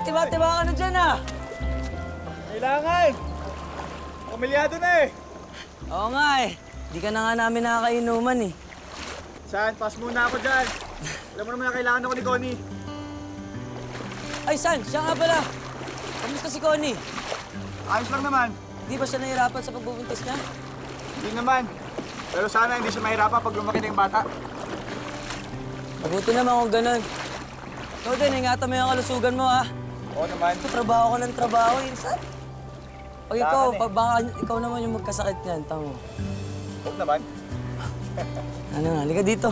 tiba-tiba ka na dyan, ah. Kailangan! Pamilyado na eh. Oo nga eh. Di ka na nga namin nakakainuman eh. San, pass muna ako dyan. Alam mo naman na kailangan ako ni Connie. Ay, San, siya nga pala. Kamusta si Connie? Ayos lang naman. Di ba siya nahihirapan sa pagbubuntis niya? Hindi naman. Pero sana hindi siya mahirapan pag lumaki na yung bata. Mabuti naman kung ganun. Ikaw din, ingatan mo yung kalusugan mo, ha? Oo naman. Trabaho ko ng trabaho, Insan. Pag ikaw, eh. pag baka ikaw naman yung magkasakit niyan, tango. Huwag naman. Ano nga, halika dito.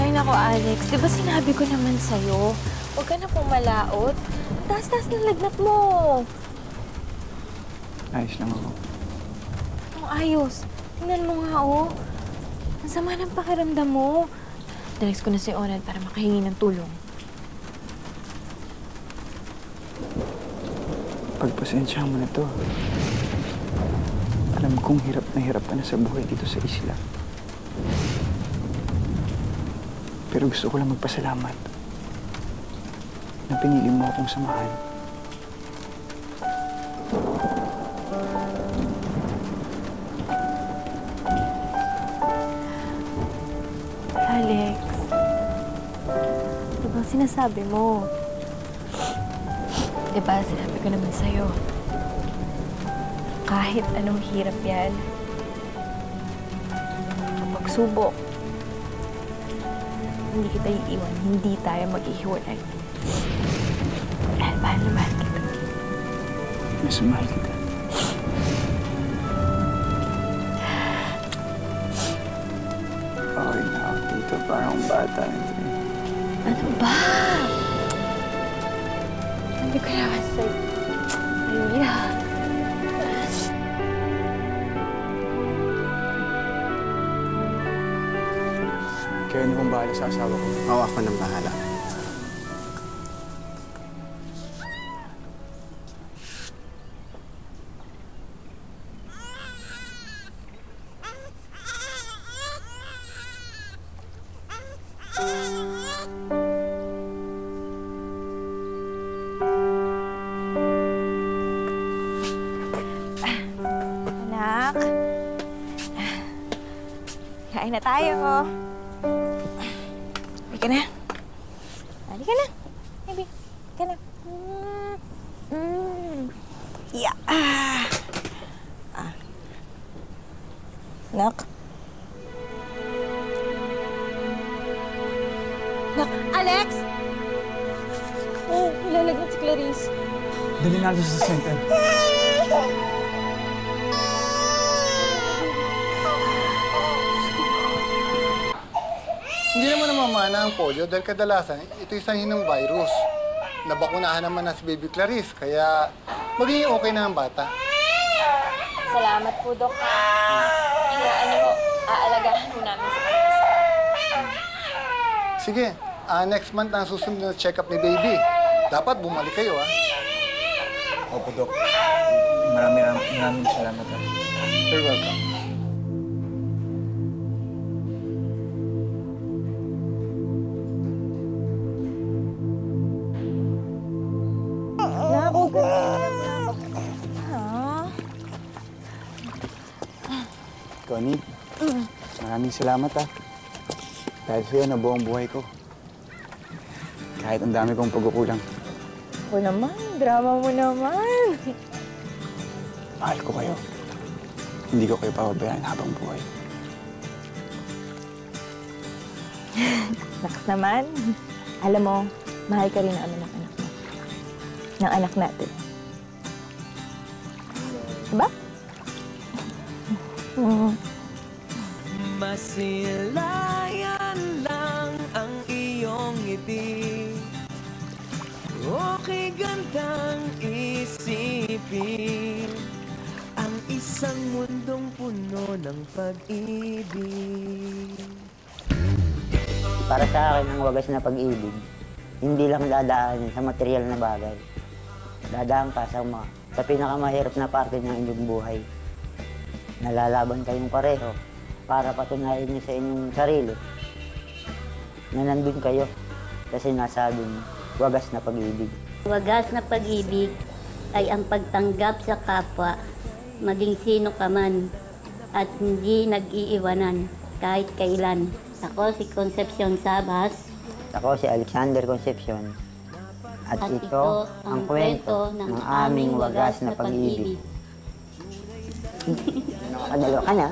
Ay nako, Alex. Di ba sinabi ko naman sa'yo? Huwag ka na pumalaot. Ang taas-taas ng lagnat mo. Ayos lang ako. Ang ayos. Tingnan mo nga, oh. Ang sama ng pakiramdam mo. Dinext ko na si Onad para makahingi ng tulong. Pagpasensyahan mo na to. Alam kong hirap ka na sa buhay dito sa isla. Pero gusto ko lang magpasalamat na pinili mo akong samahan. Alex, ano bang sinasabi mo? Diba, sinabi ko naman sa'yo, kahit anong hirap yan, kapag subok, hindi kita iiwan, hindi tayo mag-ihiwalay. Dahil mahal na mahal kita. Mas mahal kita. Okay na ako dito, parang bata. Ano ba? Hindi ko naman sa'yo. Ayan. Kaya ano bang bahala sa asawa ko? Oo, ako nang bahala. Anak. Kain na tayo. Halika na. Halika na. Baby, halika na. Yeah. Nak. Nak. Alex! Oh, nilalagnat si Clarice. Dali natin sa center. Hindi naman namamana ang polio dahil kadalasan ito isang hinong virus. Nabakunahan naman na si Baby Clarice, kaya magiging okay na ang bata. Salamat po, Dok. Ano mo, aalagaan po namin sa Clarice. Sige, next month ang susunod na check-up ni Baby. Dapat bumalik kayo, ha? Opo, Dok. Maraming salamat. You're welcome. Connie, maraming salamat Dahil sa'yo, nabuo ang buhay ko. Kahit ang dami kong pagkukulang. Ako naman, drama mo naman. Mahal ko kayo. Hindi ko kayo pababayaan habang buhay. Naks naman, alam mo, mahal ka rin namin ng anak mo. Ng anak natin. Diba? Masilayan lang ang iyong ngiti. Okay gandang isipin ang isang mundong puno ng pag-ibig. Para sa akin, ang wagas na pag-ibig, hindi lang dadaan sa material na bagay. Dadaan ka sa pinakamahirap na parte ng inyong buhay. Nalalaban kayong pareho para patunayan niyo sa inyong sarili na nandun kayo kasi nasa dun wagas na pag-ibig. Wagas na pag-ibig ay ang pagtanggap sa kapwa, maging sino ka man, at hindi nag-iiwanan kahit kailan. Ako si Concepcion Sabas. Ako si Alexander Concepcion. At ito ang kwento ng aming wagas na pag-ibig. Nakakadalawa ka na.